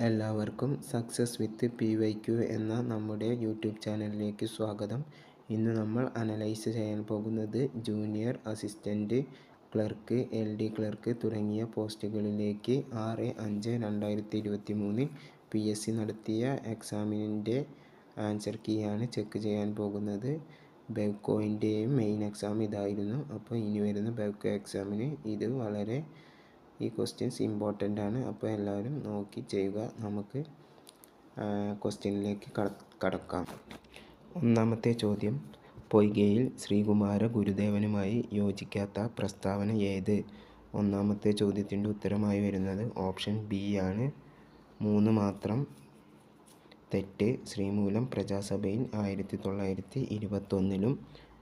എല്ലാവർക്കും success with PYQ എന്ന നമ്മുടെ യൂട്യൂബ് ചാനലിലേക്ക് സ്വാഗതം. ഇന്ന് നമ്മൾ അനലൈസ് ചെയ്യാൻ പോകുന്നത് junior assistant clerk, LD clerk തുടങ്ങിയ പോസ്റ്റുകളിലേക്ക് 6/5/2023 PSC നടത്തിയ എക്സാമിൻ്റെ ആൻസർ കീയാണ് ചെക്ക് ചെയ്യാൻ പോകുന്നത്. ബെവ്കോയിൻ്റെയും മെയിൻ എക്സാം ഇതായിരുന്നു. അപ്പോൾ ഇനി വരുന്ന ബെവ്കോ എക്സാമിന് ഇത് ഈ ക്വസ്റ്റ്യൻസ് ഇമ്പോർട്ടൻ്റ് ആണ്. അപ്പോൾ എല്ലാവരും നോക്കി ചെയ്യുക. നമുക്ക് ക്വസ്റ്റ്യനിലേക്ക് കടക്കാം. ഒന്നാമത്തെ ചോദ്യം, പൊയ്കയിൽ ശ്രീകുമാര ഗുരുദേവനുമായി യോജിക്കാത്ത പ്രസ്താവന ഏത്? ഒന്നാമത്തെ ചോദ്യത്തിൻ്റെ ഉത്തരമായി വരുന്നത് ഓപ്ഷൻ ബി ആണ്. 3 മാത്രം തെറ്റ്. ശ്രീമൂലം പ്രജാസഭയിൽ 1921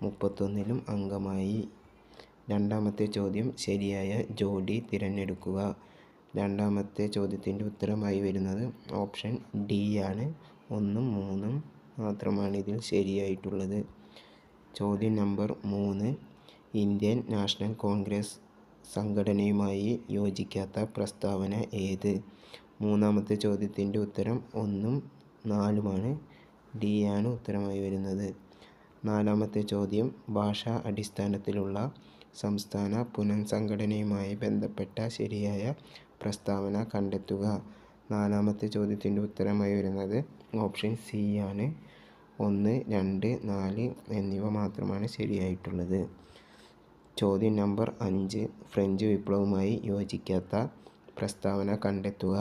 31 അംഗമായി. രണ്ടാമത്തെ ചോദ്യം, ശരിയായ ജോഡി തിരഞ്ഞെടുക്കുക. രണ്ടാമത്തെ ചോദ്യത്തിൻ്റെ ഉത്തരമായി വരുന്നത് ഓപ്ഷൻ ഡി ആണ്. 1 3 മാത്രമാണ് ഇതിൽ ശരിയായിട്ടുള്ളത്. ചോദ്യം നമ്പർ 3, ഇന്ത്യൻ നാഷണൽ കോൺഗ്രസ് സംഘടനയുമായി യോജിക്കാത്ത പ്രസ്താവന ഏത്? മൂന്നാമത്തെ ചോദ്യത്തിൻ്റെ ഉത്തരം 1 4 ഡി ആണ് ഉത്തരമായി വരുന്നത്. നാലാമത്തെ ചോദ്യം, ഭാഷാ അടിസ്ഥാനത്തിലുള്ള സംസ്ഥാന പുനഃസംഘടനയുമായി ബന്ധപ്പെട്ട ശരിയായ പ്രസ്താവന കണ്ടെത്തുക. നാലാമത്തെ ചോദ്യത്തിൻ്റെ ഉത്തരമായി വരുന്നത് ഓപ്ഷൻ സി ആണ്. 1 2 4 എന്നിവ മാത്രമാണ് ശരിയായിട്ടുള്ളത്. ചോദ്യം നമ്പർ 5, ഫ്രഞ്ച് വിപ്ലവവുമായി യോജിക്കാത്ത പ്രസ്താവന കണ്ടെത്തുക.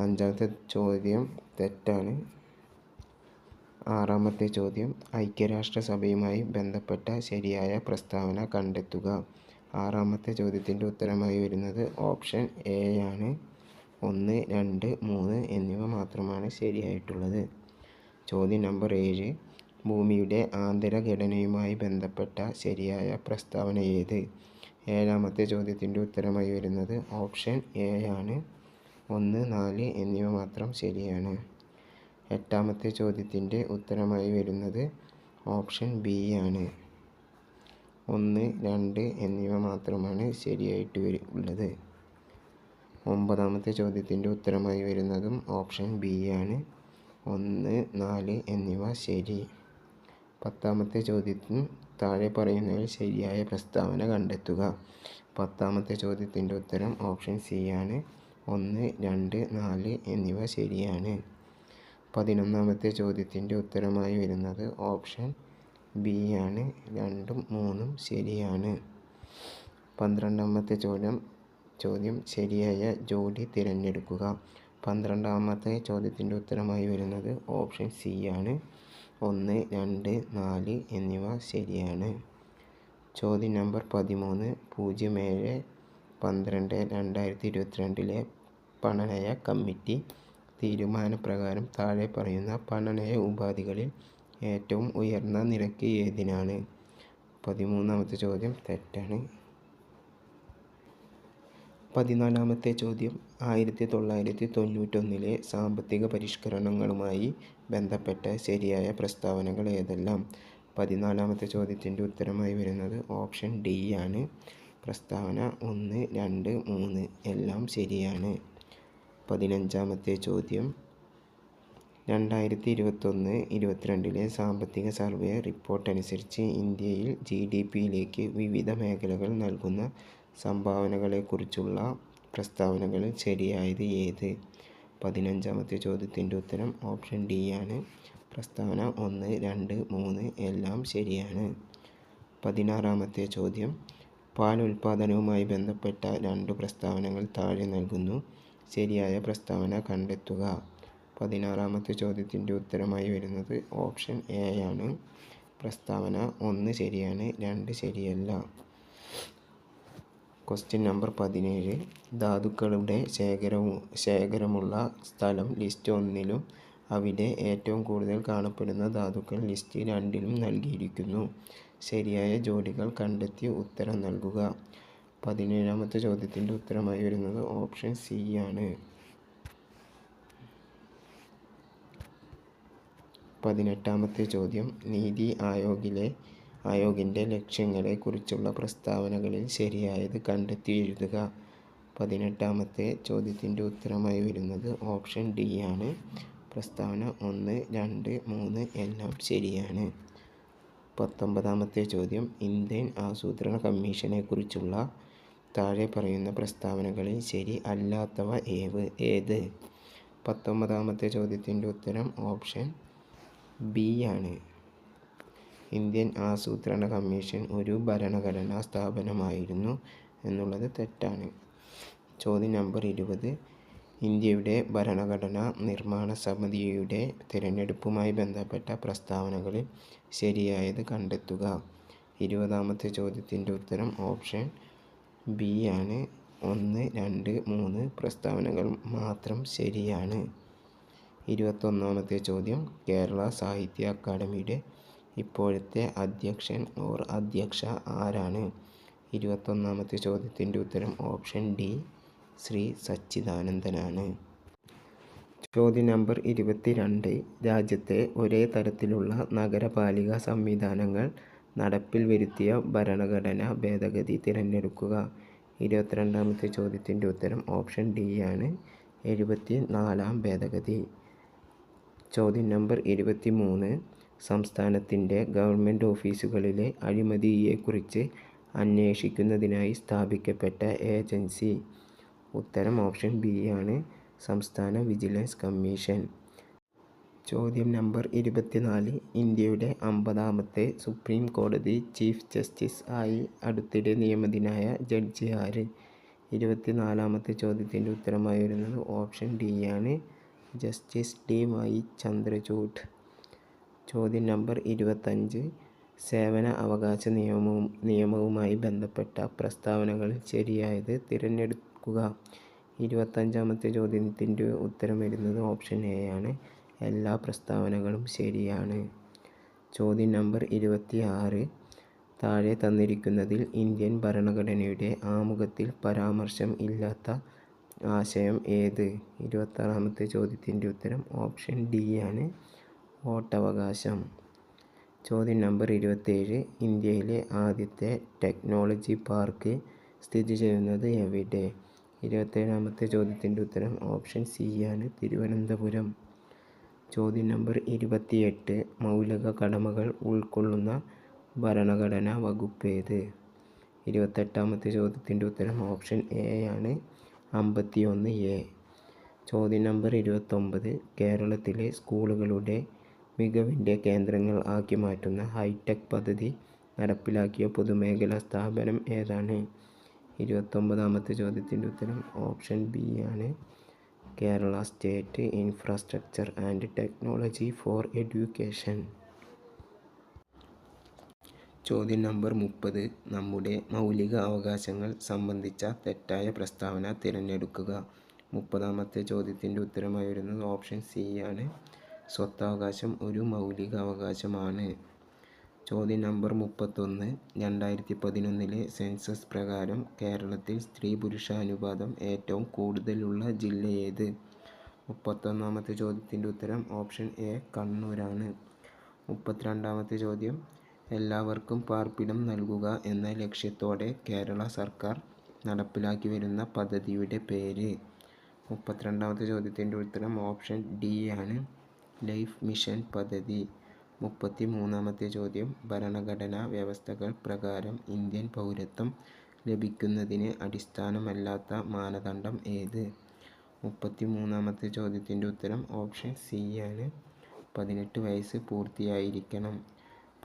അഞ്ചാമത്തെ ചോദ്യം തെറ്റാണ്. ആറാമത്തെ ചോദ്യം, ഐക്യരാഷ്ട്രസഭയുമായി ബന്ധപ്പെട്ട ശരിയായ പ്രസ്താവന കണ്ടെത്തുക. ആറാമത്തെ ചോദ്യത്തിൻ്റെ ഉത്തരമായി വരുന്നത് ഓപ്ഷൻ എ ആണ്. 1 2 3 എന്നിവ മാത്രമാണ് ശരിയായിട്ടുള്ളത്. ചോദ്യം നമ്പർ 7, ഭൂമിയുടെ ആന്തരഘടനയുമായി ബന്ധപ്പെട്ട ശരിയായ പ്രസ്താവന ഏത്? ഏഴാമത്തെ ചോദ്യത്തിൻ്റെ ഉത്തരമായി വരുന്നത് ഓപ്ഷൻ എ ആണ്. 1 4 എന്നിവ മാത്രം ശരിയാണ്. എട്ടാമത്തെ ചോദ്യത്തിൻ്റെ ഉത്തരമായി വരുന്നത് ഓപ്ഷൻ ബി ആണ്. 1 2 എന്നിവ മാത്രമാണ് ശരിയായിട്ട് ഉള്ളത്. ഒമ്പതാമത്തെ ചോദ്യത്തിൻ്റെ ഉത്തരമായി വരുന്നതും ഓപ്ഷൻ ബി ആണ്. 1 4 എന്നിവ ശരി. പത്താമത്തെ ചോദ്യത്തിന് താഴെ പറയുന്നതിൽ ശരിയായ പ്രസ്താവന കണ്ടെത്തുക. പത്താമത്തെ ചോദ്യത്തിൻ്റെ ഉത്തരം ഓപ്ഷൻ സി ആണ്. 1 2 4 എന്നിവ ശരിയാണ്. 11ാമത്തെ ചോദ്യത്തിൻ്റെ ഉത്തരമായി വരുന്നത് ഓപ്ഷൻ ബി ആണ്. 2 3 ശരിയാണ്. 12ാമത്തെ ചോദ്യം ശരിയായ ജോഡി തിരഞ്ഞെടുക്കുക. 12ാമത്തെ ചോദ്യത്തിൻ്റെ ഉത്തരമായി വരുന്നത് ഓപ്ഷൻ സി ആണ്. 1 2 4 എന്നിവ ശരിയാണ്. ചോദ്യം നമ്പർ 13, 07/12/2022 പണനയ കമ്മിറ്റി തീരുമാനപ്രകാരം താഴെ പറയുന്ന പണനയ ഉപാധികളിൽ ഏറ്റവും ഉയർന്ന നിരക്ക് ഏതിനാണ്? 13ാമത്തെ ചോദ്യം തെറ്റാണ്. 14ാമത്തെ ചോദ്യം, 1991 സാമ്പത്തിക പരിഷ്കരണങ്ങളുമായി ബന്ധപ്പെട്ട ശരിയായ പ്രസ്താവനകൾ ഏതെല്ലാം? 14ാമത്തെ ചോദ്യത്തിൻ്റെ ഉത്തരമായി വരുന്നത് ഓപ്ഷൻ ഡി ആണ്. പ്രസ്താവന 1 2 3 എല്ലാം ശരിയാണ്. 15ാമത്തെ ചോദ്യം, 2021-22 സാമ്പത്തിക സർവേ റിപ്പോർട്ട് അനുസരിച്ച് ഇന്ത്യയിൽ GDPയിലേക്ക് വിവിധ മേഖലകൾ നൽകുന്ന സംഭാവനകളെക്കുറിച്ചുള്ള പ്രസ്താവനകളിൽ ശരിയായത് ഏത്? 15ാമത്തെ ചോദ്യത്തിൻ്റെ ഉത്തരം ഓപ്ഷൻ ഡി ആണ്. പ്രസ്താവന 1 2 3 എല്ലാം ശരിയാണ്. 16ാമത്തെ ചോദ്യം, പാൽ ഉൽപാദനവുമായി ബന്ധപ്പെട്ട 2 പ്രസ്താവനകൾ താഴെ നൽകുന്നു. ശരിയായ പ്രസ്താവന കണ്ടെത്തുക. 16ാമത്തെ ചോദ്യത്തിൻ്റെ ഉത്തരമായി വരുന്നത് ഓപ്ഷൻ എ ആണ്. പ്രസ്താവന 1 ശരിയാണ്, 2 ശരിയല്ല. ക്വസ്റ്റ്യൻ നമ്പർ 17, ധാതുക്കളുടെ ശേഖരമുള്ള സ്ഥലം ലിസ്റ്റ് 1-ലും അവിടെ ഏറ്റവും കൂടുതൽ കാണപ്പെടുന്ന ധാതുക്കൾ ലിസ്റ്റ് 2-ലും നൽകിയിരിക്കുന്നു. ശരിയായ ജോഡികൾ കണ്ടെത്തി ഉത്തരം നൽകുക. 17ാമത്തെ ചോദ്യത്തിൻ്റെ ഉത്തരമായി വരുന്നത് ഓപ്ഷൻ സി ആണ്. 18ാമത്തെ ചോദ്യം, നീതി ആയോഗിൻ്റെ ലക്ഷ്യങ്ങളെ കുറിച്ചുള്ള പ്രസ്താവനകളിൽ ശരിയായത് കണ്ടെത്തി എഴുതുക. 18ാമത്തെ ചോദ്യത്തിൻ്റെ ഉത്തരമായി വരുന്നത് ഓപ്ഷൻ ഡി ആണ്. പ്രസ്താവന 1, 2, 3 എല്ലാം ശരിയാണ്. 19ാമത്തെ ചോദ്യം ഇന്ത്യൻ ആസൂത്രണ കമ്മീഷനെക്കുറിച്ചുള്ള താഴെ പറയുന്ന പ്രസ്താവനകളിൽ ശരി അല്ലാത്തവ ഏത്? 19ാമത്തെ ചോദ്യത്തിൻ്റെ ഉത്തരം ഓപ്ഷൻ ബി ആണ്. ഇന്ത്യൻ ആസൂത്രണ കമ്മീഷൻ ഒരു ഭരണഘടനാ സ്ഥാപനമായിരുന്നു എന്നുള്ളത് തെറ്റാണ്. ചോദ്യം നമ്പർ 20 ഇന്ത്യയുടെ ഭരണഘടനാ നിർമ്മാണ സമിതിയുടെ തിരഞ്ഞെടുപ്പുമായി ബന്ധപ്പെട്ട പ്രസ്താവനകളിൽ ശരിയായത് കണ്ടെത്തുക. 20ാമത്തെ ചോദ്യത്തിൻ്റെ ഉത്തരം ഓപ്ഷൻ ബി ആണ്. 1, 2, 3 പ്രസ്താവനകൾ മാത്രം ശരിയാണ്. 21ാമത്തെ ചോദ്യം കേരള സാഹിത്യ അക്കാദമിയുടെ ഇപ്പോഴത്തെ അധ്യക്ഷൻ അധ്യക്ഷ ആരാണ്? 21ാമത്തെ ചോദ്യത്തിൻ്റെ ഉത്തരം ഓപ്ഷൻ ഡി ശ്രീ സച്ചിദാനന്ദനാണ്. ചോദ്യം നമ്പർ 22 രാജ്യത്തെ ഒരേ തരത്തിലുള്ള നഗരപാലിക സംവിധാനങ്ങൾ നടപ്പിൽ വരുത്തിയ ഭരണഘടനാ ഭേദഗതി തിരഞ്ഞെടുക്കുക. 22ാമത്തെ ചോദ്യത്തിൻ്റെ ഉത്തരം ഓപ്ഷൻ ഡി ആണ്. 74ാം ഭേദഗതി. ചോദ്യം നമ്പർ 23 സംസ്ഥാനത്തിൻ്റെ ഗവൺമെൻറ് ഓഫീസുകളിലെ അഴിമതിയെക്കുറിച്ച് അന്വേഷിക്കുന്നതിനായി സ്ഥാപിക്കപ്പെട്ട ഏജൻസി. ഉത്തരം ഓപ്ഷൻ ബി ആണ്. സംസ്ഥാന വിജിലൻസ് കമ്മീഷൻ. ചോദ്യം നമ്പർ 24 ഇന്ത്യയുടെ 50ാമത്തെ സുപ്രീം കോടതി ചീഫ് ജസ്റ്റിസ് ആയി അടുത്തിടെ നിയമിതനായ ജഡ്ജി ആര്? 24ാമത്തെ ചോദ്യത്തിൻ്റെ ഉത്തരമായി വരുന്നത് ഓപ്ഷൻ ഡി ആണ്. Justice D Y Chandrachud. ചോദ്യം നമ്പർ 25 സേവന അവകാശ നിയമവുമായി ബന്ധപ്പെട്ട പ്രസ്താവനകളിൽ ശരിയായത് തിരഞ്ഞെടുക്കുക. 25ാമത്തെ ചോദ്യത്തിൻ്റെ ഉത്തരം വരുന്നത് ഓപ്ഷൻ എ ആണ്. എല്ലാ പ്രസ്താവനകളും ശരിയാണ്. ചോദ്യം നമ്പർ 26 താഴെ തന്നിരിക്കുന്നതിൽ ഇന്ത്യൻ ഭരണഘടനയുടെ ആമുഖത്തിൽ പരാമർശം ഇല്ലാത്ത ആശയം ഏത്? 26ാമത്തെ ചോദ്യത്തിൻ്റെ ഉത്തരം ഓപ്ഷൻ ഡി ആണ്. വോട്ടവകാശം. ചോദ്യം നമ്പർ 27 ഇന്ത്യയിലെ ആദ്യത്തെ ടെക്നോളജി പാർക്ക് സ്ഥിതി ചെയ്യുന്നത് എവിടെ? 27ാമത്തെ ചോദ്യത്തിൻ്റെ ഉത്തരം ഓപ്ഷൻ സി ആണ്. തിരുവനന്തപുരം. ചോദ്യം നമ്പർ 28 മൗലിക കടമകൾ ഉൾക്കൊള്ളുന്ന ഭരണഘടനാ വകുപ്പ് ഏത്? 28ാമത്തെ ചോദ്യത്തിൻ്റെ ഉത്തരം ഓപ്ഷൻ എ ആണ്. 51A. ചോദ്യം നമ്പർ 29 കേരളത്തിലെ സ്കൂളുകളുടെ മികവിൻ്റെ കേന്ദ്രങ്ങൾ ആക്കി മാറ്റുന്ന ഹൈടെക് പദ്ധതി നടപ്പിലാക്കിയ പൊതുമേഖലാ സ്ഥാപനം ഏതാണ്? 29ാമത്തെ ചോദ്യത്തിൻ്റെ ഉത്തരം ഓപ്ഷൻ ബി ആണ്. Kerala state infrastructure and technology for education. ചോദ്യം നമ്പർ 30 നമ്മുടെ മൗലിക അവകാശങ്ങൾ സംബന്ധിച്ച തെറ്റായ പ്രസ്താവന തിരഞ്ഞെടുക്കുക. 30ാമത്തെ ചോദ്യത്തിൻ്റെ ഉത്തരമായി വരുന്നത് ഓപ്ഷൻ സി ആണ്. സ്വത്തവകാശം ഒരു മൗലിക അവകാശമാണ്. ചോദ്യം നമ്പർ 31 2011 സെൻസസ് പ്രകാരം കേരളത്തിൽ സ്ത്രീ പുരുഷ അനുപാതം ഏറ്റവും കൂടുതലുള്ള ജില്ല ഏത്? 31ാമത്തെ ചോദ്യത്തിൻ്റെ ഉത്തരം ഓപ്ഷൻ എ കണ്ണൂരാണ്. 32ാമത്തെ ചോദ്യം എല്ലാവർക്കും പാർപ്പിടം നൽകുക എന്ന ലക്ഷ്യത്തോടെ കേരള സർക്കാർ നടപ്പിലാക്കി വരുന്ന പദ്ധതിയുടെ പേര്? 32ാമത്തെ ചോദ്യത്തിൻ്റെ ഉത്തരം ഓപ്ഷൻ ഡി ആണ്. ലൈഫ് മിഷൻ പദ്ധതി. 33ാമത്തെ ചോദ്യം ഭരണഘടനാ വ്യവസ്ഥകൾ പ്രകാരം ഇന്ത്യൻ പൗരത്വം ലഭിക്കുന്നതിന് അടിസ്ഥാനമല്ലാത്ത മാനദണ്ഡം ഏത്? 33ാമത്തെ ചോദ്യത്തിൻ്റെ ഉത്തരം ഓപ്ഷൻ സി ആണ്. 18 വയസ്സ് പൂർത്തിയായിരിക്കണം.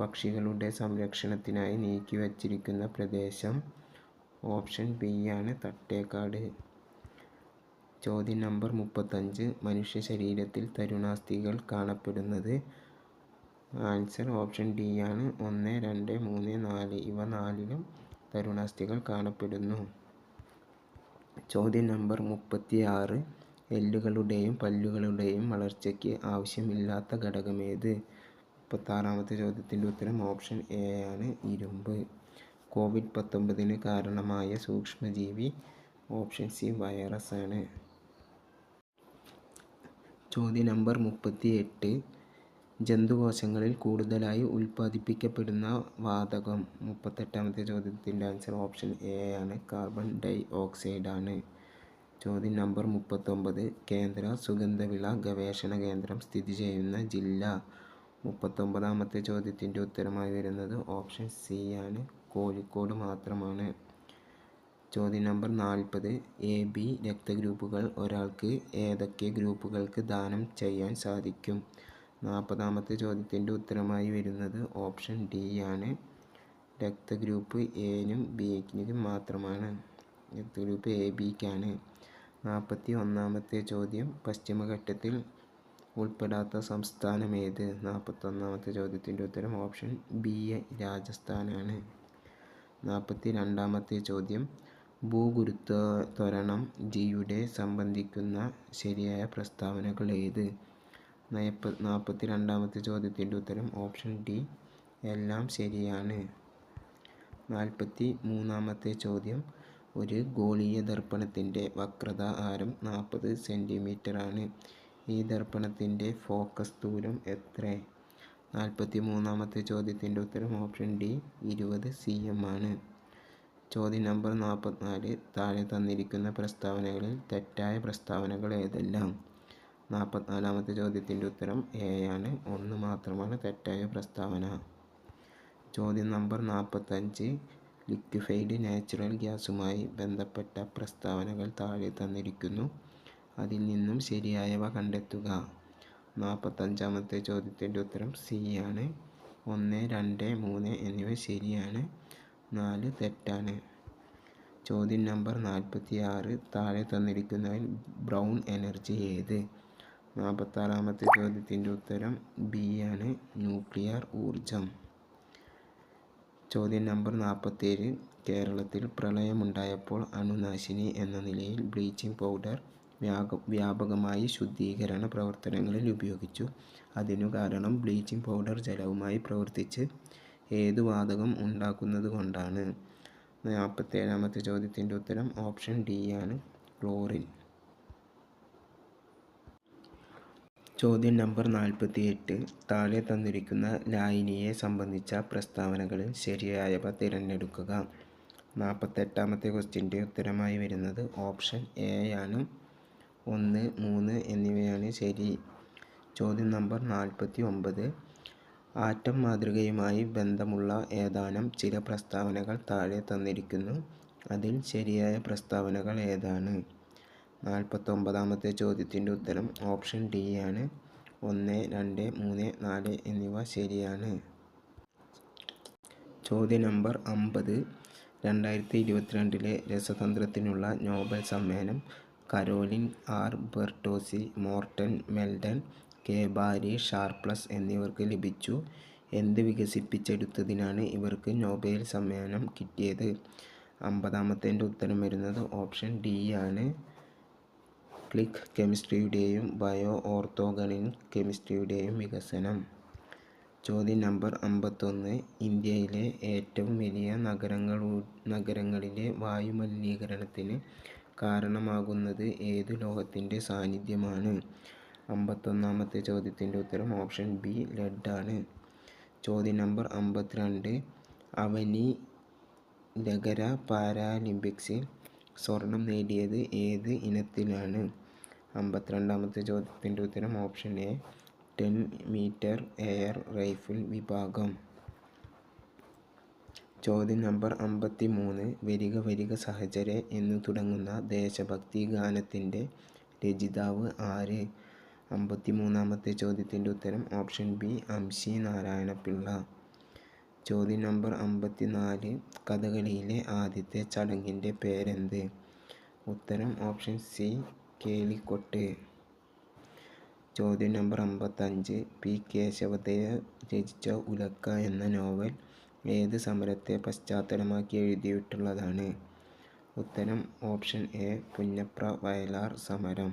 പക്ഷികളുടെ സംരക്ഷണത്തിനായി നീക്കിവച്ചിരിക്കുന്ന പ്രദേശം? ഓപ്ഷൻ ബി ആണ്. തട്ടേക്കാട്. ചോദ്യം നമ്പർ 35 മനുഷ്യ ശരീരത്തിൽ തരുണാസ്ഥികൾ കാണപ്പെടുന്നത്? ആൻസർ ഓപ്ഷൻ ഡി ആണ്. 1, 2, 3, 4 ഇവ 4ലും തരുണാസ്ഥികൾ കാണപ്പെടുന്നു. ചോദ്യം നമ്പർ 36 എല്ലുകളുടെയും പല്ലുകളുടെയും വളർച്ചയ്ക്ക് ആവശ്യമില്ലാത്ത ഘടകമേത്? 36ാമത്തെ ചോദ്യത്തിൻ്റെ ഉത്തരം ഓപ്ഷൻ എ ആണ്. ഇരുമ്പ്. കോവിഡ്-19 കാരണമായ സൂക്ഷ്മജീവി? ഓപ്ഷൻ സി വൈറസ് ആണ്. ചോദ്യം നമ്പർ 38 ജന്തുകോശങ്ങളിൽ കൂടുതലായി ഉൽപ്പാദിപ്പിക്കപ്പെടുന്ന വാതകം? 38ാമത്തെ ചോദ്യത്തിൻ്റെ ആൻസർ ഓപ്ഷൻ എ ആണ്. കാർബൺ ഡൈ ഓക്സൈഡ് ആണ്. ചോദ്യം നമ്പർ 39. കേന്ദ്ര സുഗന്ധവിള ഗവേഷണ കേന്ദ്രം സ്ഥിതി ചെയ്യുന്ന ജില്ല. 39ാമത്തെ ചോദ്യത്തിൻ്റെ ഉത്തരമായി വരുന്നത് ഓപ്ഷൻ സി ആണ്, കോഴിക്കോട് മാത്രമാണ്. ചോദ്യം നമ്പർ 40. AB രക്തഗ്രൂപ്പുകൾ ഒരാൾക്ക് ഏതൊക്കെ ഗ്രൂപ്പുകൾക്ക് ദാനം ചെയ്യാൻ സാധിക്കും? 40ാമത്തെ ചോദ്യത്തിൻ്റെ ഉത്തരമായി വരുന്നത് ഓപ്ഷൻ ഡി ആണ്, രക്തഗ്രൂപ്പ് എനും ബിക്കും മാത്രമാണ്. രക്തഗ്രൂപ്പ് AB-ക്കാണ്. 41ാമത്തെ ചോദ്യം, പശ്ചിമഘട്ടത്തിൽ ഉൾപ്പെടാത്ത സംസ്ഥാനമേത്? 41ാമത്തെ ചോദ്യത്തിൻ്റെ ഉത്തരം ഓപ്ഷൻ ബി, രാജസ്ഥാനാണ്. 42ാമത്തെ ചോദ്യം, ഭൂഗുരുത്വത്വരണം ജിയുടെ സംബന്ധിക്കുന്ന ശരിയായ പ്രസ്താവനകൾ ഏത്? 42ാമത്തെ ചോദ്യത്തിൻ്റെ ഉത്തരം ഓപ്ഷൻ ഡി, എല്ലാം ശരിയാണ്. 43ാമത്തെ ചോദ്യം, ഒരു ഗോളീയ ദർപ്പണത്തിൻ്റെ വക്രത ആരം 40 സെൻറ്റിമീറ്ററാണ്. ഈ ദർപ്പണത്തിൻ്റെ ഫോക്കസ് ദൂരം എത്ര? 43ാമത്തെ ചോദ്യത്തിൻ്റെ ഉത്തരം ഓപ്ഷൻ ഡി, 20 cm ആണ്. ചോദ്യം നമ്പർ 44. താഴെ തന്നിരിക്കുന്ന പ്രസ്താവനകളിൽ തെറ്റായ പ്രസ്താവനകൾ ഏതെല്ലാം? 44ാമത്തെ ചോദ്യത്തിൻ്റെ ഉത്തരം എ ആണ്, 1 മാത്രമാണ് തെറ്റായ പ്രസ്താവന. ചോദ്യം നമ്പർ 45. ലിക്വിഫൈഡ് നാച്ചുറൽ ഗ്യാസുമായി ബന്ധപ്പെട്ട പ്രസ്താവനകൾ താഴെ തന്നിരിക്കുന്നു. അതിൽ നിന്നും ശരിയായവ കണ്ടെത്തുക. 45ാമത്തെ ചോദ്യത്തിൻ്റെ ഉത്തരം സി ആണ്. 1, 2, 3 എന്നിവ ശരിയാണ്, 4 തെറ്റാണ്. ചോദ്യം നമ്പർ 46. താഴെ തന്നിരിക്കുന്നതിൽ ബ്രൗൺ എനർജി ഏത്? 46ാമത്തെ ചോദ്യത്തിൻ്റെ ഉത്തരം ബി ആണ്, ന്യൂക്ലിയർ ഊർജം. ചോദ്യം നമ്പർ 47. കേരളത്തിൽ പ്രളയമുണ്ടായപ്പോൾ അണുനാശിനി എന്ന നിലയിൽ ബ്ലീച്ചിങ് പൗഡർ വ്യാപകമായി ശുദ്ധീകരണ പ്രവർത്തനങ്ങളിൽ ഉപയോഗിച്ചു. അതിനു കാരണം ബ്ലീച്ചിങ് പൗഡർ ജലവുമായി പ്രവർത്തിച്ച് ഏതു വാതകം ഉണ്ടാക്കുന്നത് കൊണ്ടാണ്? 47ാമത്തെ ചോദ്യത്തിൻ്റെ ഉത്തരം ഓപ്ഷൻ ഡി ആണ്, ക്ലോറിൻ. ചോദ്യം നമ്പർ 48. താഴെ തന്നിരിക്കുന്ന ലായനിയെ സംബന്ധിച്ച പ്രസ്താവനകളിൽ ശരിയായവ തിരഞ്ഞെടുക്കുക. 48ാമത്തെ ക്വസ്റ്റ്യൻ്റെ ഉത്തരമായി വരുന്നത് ഓപ്ഷൻ എ ആണ്, 1, 3 എന്നിവയാണ് ശരി. ചോദ്യം നമ്പർ 49. ആറ്റം മാതൃകയുമായി ബന്ധമുള്ള ഏതാനും ചില പ്രസ്താവനകൾ താഴെ തന്നിരിക്കുന്നു. അതിൽ ശരിയായ പ്രസ്താവനകൾ ഏതാണ്? 49ാമത്തെ ചോദ്യത്തിൻ്റെ ഉത്തരം ഓപ്ഷൻ ഡി ആണ്, 1, 2, 3, 4 എന്നിവ ശരിയാണ്. ചോദ്യം നമ്പർ 50. 2022 രസതന്ത്രത്തിനുള്ള നോബൽ സമ്മാനം Caroline R Bertozzi, Morten മെൽഡൻ, K ബാരി ഷാർപ്ലസ് എന്നിവർക്ക് ലഭിച്ചു. എന്ത് വികസിപ്പിച്ചെടുത്തതിനാണ് ഇവർക്ക് നൊബേൽ സമ്മാനം കിട്ടിയത്? 50ാമത്തെ ഉത്തരം വരുന്നത് ഓപ്ഷൻ ഡി ആണ്, ക്ലിക്ക് കെമിസ്ട്രിയുടെയും ബയോ ഓർത്തോഗണിക് കെമിസ്ട്രിയുടെയും വികസനം. ചോദ്യം നമ്പർ 51. ഇന്ത്യയിലെ ഏറ്റവും വലിയ നഗരങ്ങളിലെ വായുമലിനീകരണത്തിന് കാരണമാകുന്നത് ഏതു ലോഹത്തിൻ്റെ സാന്നിധ്യമാണ്? 51ാമത്തെ ചോദ്യത്തിൻ്റെ ഉത്തരം ഓപ്ഷൻ ബി, ലെഡ് ആണ്. ചോദ്യം നമ്പർ 52. അവനി നഗര പാരാലിമ്പിക്സിൽ സ്വർണം നേടിയത് ഏത് ഇനത്തിലാണ്? 52ാമത്തെ ചോദ്യത്തിൻ്റെ ഉത്തരം option A, 10 metre air rifle വിഭാഗം. ചോദ്യം നമ്പർ 53. വരിക വരിക സഹചരെ എന്നു തുടങ്ങുന്ന ദേശഭക്തി ഗാനത്തിൻ്റെ രചയിതാവ് ആര്? 53ാമത്തെ ചോദ്യത്തിൻ്റെ ഉത്തരം ഓപ്ഷൻ ബി, അംശി നാരായണപിള്ള. ചോദ്യം നമ്പർ 54. കഥകളിയിലെ ആദ്യത്തെ ചടങ്ങിൻ്റെ പേരെന്ത്? ഉത്തരം ഓപ്ഷൻ സി, കേളിക്കൊട്ട്. ചോദ്യം നമ്പർ 55. പി. കേശവദേവ് രചിച്ച ഉലക്ക എന്ന നോവൽ ഏത് സമരത്തെ പശ്ചാത്തലമാക്കി എഴുതിയിട്ടുള്ളതാണ്? ഉത്തരം ഓപ്ഷൻ എ, പുന്നപ്ര വയലാർ സമരം.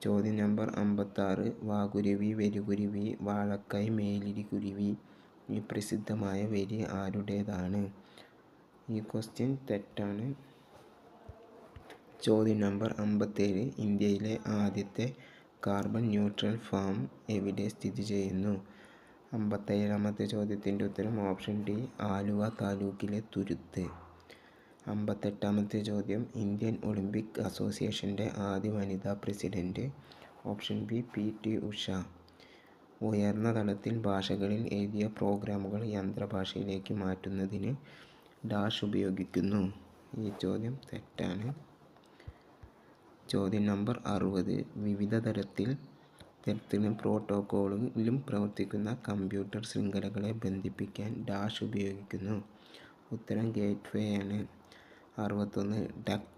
ചോദ്യം നമ്പർ 56. വാകുരുവി വരികുരുവി വാഴക്കായ് മേലിരിക്കുരുവി, ഈ പ്രസിദ്ധമായ വരി ആരുടേതാണ്? ഈ ക്വസ്റ്റ്യൻ തെറ്റാണ്. ചോദ്യം നമ്പർ 57. ഇന്ത്യയിലെ ആദ്യത്തെ കാർബൺ ന്യൂട്രൽ ഫാം എവിടെ സ്ഥിതി ചെയ്യുന്നു? 57ാമത്തെ ചോദ്യത്തിൻ്റെ ഉത്തരം ഓപ്ഷൻ ഡി, ആലുവ താലൂക്കിലെ തുരുത്ത്. 58-ാമത്തെ ചോദ്യം, ഇന്ത്യൻ ഒളിമ്പിക് അസോസിയേഷൻ്റെ ആദ്യ വനിതാ president. Option B PT. Usha. ഉയർന്ന തലത്തിൽ ഭാഷകളിൽ എഴുതിയ പ്രോഗ്രാമുകൾ യന്ത്രഭാഷയിലേക്ക് മാറ്റുന്നതിന് ഡാഷ് ഉപയോഗിക്കുന്നു. ഈ ചോദ്യം തെറ്റാണ്. ചോദ്യം നമ്പർ 60, വിവിധ തരത്തിലും പ്രോട്ടോക്കോളിലും പ്രവർത്തിക്കുന്ന കമ്പ്യൂട്ടർ ശൃംഖലകളെ ബന്ധിപ്പിക്കാൻ ഡാഷ് ഉപയോഗിക്കുന്നു. ഉത്തരം ഗേറ്റ്വേ ആണ്. 61,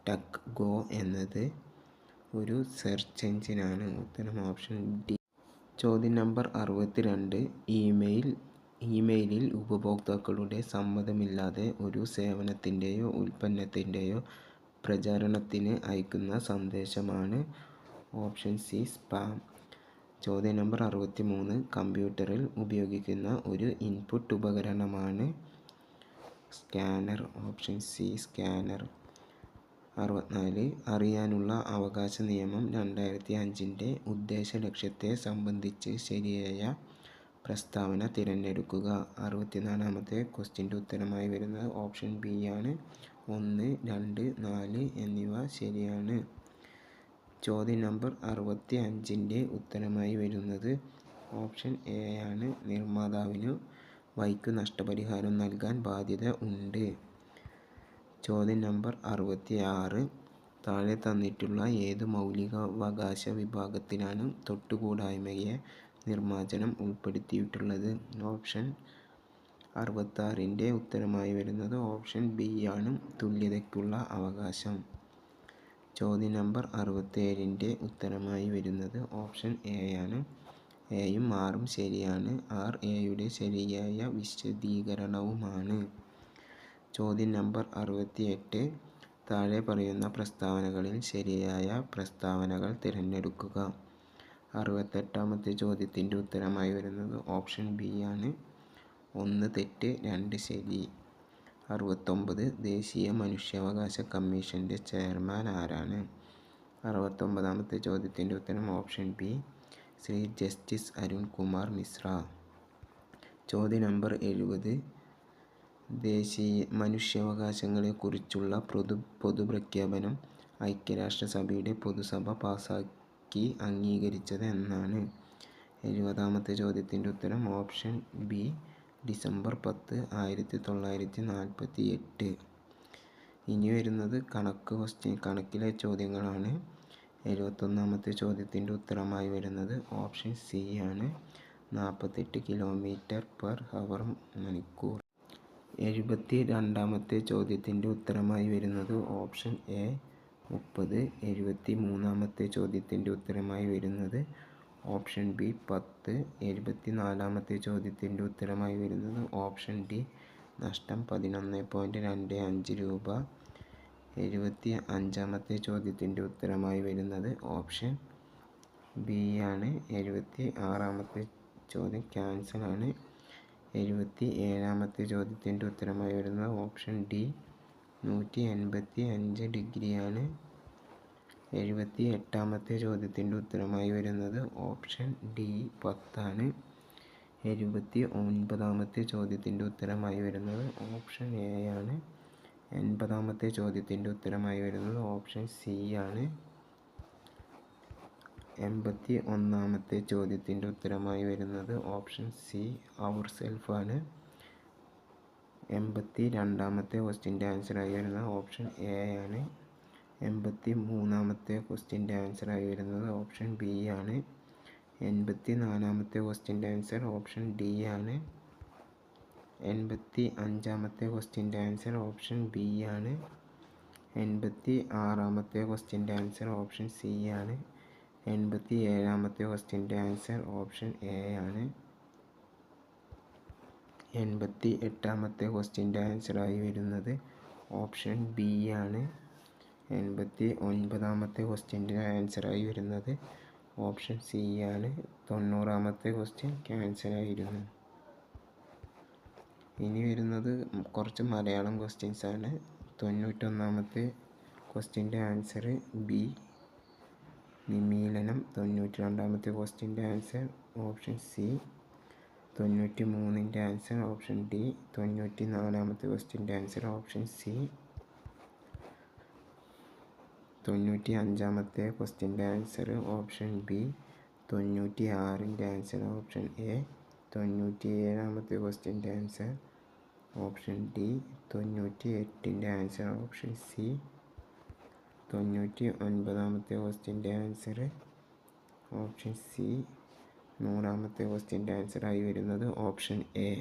ഡക്ക് ഗോ എന്നത് ഒരു സെർച്ച് എഞ്ചിനാണ്. ഉത്തരം ഓപ്ഷൻ ഡി. ചോദ്യം നമ്പർ 62, ഇമെയിലിൽ ഉപഭോക്താക്കളുടെ സമ്മതമില്ലാതെ ഒരു സേവനത്തിൻ്റെയോ ഉൽപ്പന്നത്തിൻ്റെയോ പ്രചാരണത്തിന് അയക്കുന്ന സന്ദേശമാണ് ഓപ്ഷൻ സി സ്പാം. ചോദ്യം നമ്പർ 63, കമ്പ്യൂട്ടറിൽ ഉപയോഗിക്കുന്ന ഒരു ഇൻപുട്ട് ഉപകരണമാണ് സ്കാനർ. Option C scanner. 64, അറിയാനുള്ള അവകാശ നിയമം 2005-ൻ്റെ ഉദ്ദേശ ലക്ഷ്യത്തെ സംബന്ധിച്ച് ശരിയായ പ്രസ്താവന തിരഞ്ഞെടുക്കുക. 64-ാമത്തെ ക്വസ്റ്റ്യൻ്റെ ഉത്തരമായി വരുന്നത് ഓപ്ഷൻ ബി ആണ്. 1, 2, 4 എന്നിവ ശരിയാണ്. ചോദ്യം നമ്പർ 65-ൻ്റെ ഉത്തരമായി വരുന്നത് ഓപ്ഷൻ എ ആണ്. നിർമ്മാതാവിനു വൈക്കു നഷ്ടപരിഹാരം നൽകാൻ ബാധ്യത ഉണ്ട്. ചോദ്യം നമ്പർ 66, താഴെ തന്നിട്ടുള്ള ഏത് മൗലികാവകാശ വിഭാഗത്തിലാണ് തൊട്ടുകൂടായ്മയെ നിർമ്മാർജ്ജനം ഉൾപ്പെടുത്തിയിട്ടുള്ളത്? ഓപ്ഷൻ 66-ൻ്റെ ഉത്തരമായി വരുന്നത് ഓപ്ഷൻ ബി ആണ്. തുല്യതയ്ക്കുള്ള അവകാശം. ചോദ്യം നമ്പർ 67-ൻ്റെ ഉത്തരമായി വരുന്നത് ഓപ്ഷൻ എ ആണ്. എയും ആറും ശരിയാണ്. ആർ എയുടെ ശരിയായ വിശദീകരണവുമാണ്. ചോദ്യം നമ്പർ 68, താഴെ പറയുന്ന പ്രസ്താവനകളിൽ ശരിയായ പ്രസ്താവനകൾ തിരഞ്ഞെടുക്കുക. 68-ാമത്തെ ചോദ്യത്തിൻ്റെ ഉത്തരമായി വരുന്നത് ഓപ്ഷൻ ബി ആണ്. 1 തെറ്റ്, 2 ശരി. 69, ദേശീയ മനുഷ്യാവകാശ കമ്മീഷൻ്റെ ചെയർമാൻ ആരാണ്? 69-ാമത്തെ ചോദ്യത്തിൻ്റെ ഉത്തരം option B Shri justice Arun Kumar Mishra. ചോദ്യം നമ്പർ 70, ദേശീയ മനുഷ്യാവകാശങ്ങളെക്കുറിച്ചുള്ള പൊതുപ്രഖ്യാപനം ഐക്യരാഷ്ട്രസഭയുടെ പൊതുസഭ പാസാക്കി അംഗീകരിച്ചത് എന്നാണ്? 70-ാമത്തെ ചോദ്യത്തിൻ്റെ ഉത്തരം ഓപ്ഷൻ ബി ഡിസംബർ 10, 1948. ഇനി വരുന്നത് കണക്കിലെ ചോദ്യങ്ങളാണ്. 71-ാമത്തെ ചോദ്യത്തിൻ്റെ ഉത്തരമായി വരുന്നത് ഓപ്ഷൻ സി ആണ്. 48 km/h മണിക്കൂർ. 72-ാമത്തെ ചോദ്യത്തിൻ്റെ ഉത്തരമായി വരുന്നത് ഓപ്ഷൻ എ 30. 73-ാമത്തെ ചോദ്യത്തിൻ്റെ ഉത്തരമായി വരുന്നത് ഓപ്ഷൻ ബി 10. 74-ാമത്തെ ചോദ്യത്തിൻ്റെ ഉത്തരമായി വരുന്നത് ഓപ്ഷൻ ഡി നഷ്ടം 11.25 രൂപ. 75-ാമത്തെ ചോദ്യത്തിൻ്റെ ഉത്തരമായി വരുന്നത് ഓപ്ഷൻ ബി ആണ്. 76-ാമത്തെ ചോദ്യം ക്യാൻസൽ ആണ്. 77-ാമത്തെ ചോദ്യത്തിൻ്റെ ഉത്തരമായി വരുന്നത് ഓപ്ഷൻ ഡി 185 ഡിഗ്രിയാണ്. 78-ാമത്തെ ചോദ്യത്തിൻ്റെ ഉത്തരമായി വരുന്നത് ഓപ്ഷൻ ഡി 10 ആണ്. 79-ാമത്തെ ചോദ്യത്തിൻ്റെ ഉത്തരമായി വരുന്നത് ഓപ്ഷൻ എ ആണ്. 80-ാമത്തെ ചോദ്യത്തിൻ്റെ ഉത്തരമായി വരുന്നത് ഓപ്ഷൻ സി ആണ്. 81-ാമത്തെ ചോദ്യത്തിൻ്റെ ഉത്തരമായി വരുന്നത് ഓപ്ഷൻ സി അവർ സെൽഫ് ആണ്. 82-ാമത്തെ ക്വസ്റ്റ്യൻ്റെ ആൻസറായി വരുന്നത് ഓപ്ഷൻ എ ആണ്. 83-ാമത്തെ ക്വസ്റ്റ്യൻ്റെ ആൻസറായി വരുന്നത് ഓപ്ഷൻ ബി ആണ്. 84-ാമത്തെ ക്വസ്റ്റ്യൻ്റെ ആൻസർ ഓപ്ഷൻ ഡി ആണ്. 85-ാമത്തെ ക്വസ്റ്റ്യൻ്റെ ആൻസർ ഓപ്ഷൻ ബി ആണ്. 86-ാമത്തെ ക്വസ്റ്റ്യൻ്റെ ആൻസർ ഓപ്ഷൻ സി ആണ്. 87-ാമത്തെ ക്വസ്റ്റ്യൻ്റെ ആൻസർ ഓപ്ഷൻ എ ആണ്. 88-ാമത്തെ ക്വസ്റ്റ്യൻ്റെ ആൻസറായി വരുന്നത് ഓപ്ഷൻ ബി ആണ്. 89-ാമത്തെ ക്വസ്റ്റ്യൻ്റെ ആൻസറായി വരുന്നത് ഓപ്ഷൻ സി ആണ്. 90-ാമത്തെ ക്വസ്റ്റ്യൻ ക്യാൻസൽ ആയിരുന്നു. ഇനി വരുന്നത് കുറച്ച് മലയാളം ക്വസ്റ്റ്യൻസ് ആണ്. 91-ാമത്തെ ക്വസ്റ്റ്യൻ്റെ ആൻസർ ബി നിമീലനം. 92-ാമത്തെ ക്വസ്റ്റ്യൻ്റെ ആൻസർ ഓപ്ഷൻ സി. 93-ൻ്റെ ആൻസർ ഓപ്ഷൻ ഡി. 94-ാമത്തെ ക്വസ്റ്റ്യൻ്റെ ആൻസർ ഓപ്ഷൻ സി. 95-ാമത്തെ ക്വസ്റ്റ്യൻ്റെ ആൻസർ ഓപ്ഷൻ ബി. 96-ൻ്റെ ആൻസർ ഓപ്ഷൻ എ. 97-ാമത്തെ ക്വസ്റ്റ്യൻ്റെ ആൻസർ ഓപ്ഷൻ ഡി. 98-ൻ്റെ ആൻസർ ഓപ്ഷൻ സി. 99-ാമത്തെ ക്വസ്റ്റ്യൻ്റെ ആൻസർ ഓപ്ഷൻ സി. 100-ാമത്തെ ക്വസ്റ്റ്യൻ്റെ ആൻസറായി വരുന്നത് ഓപ്ഷൻ എ.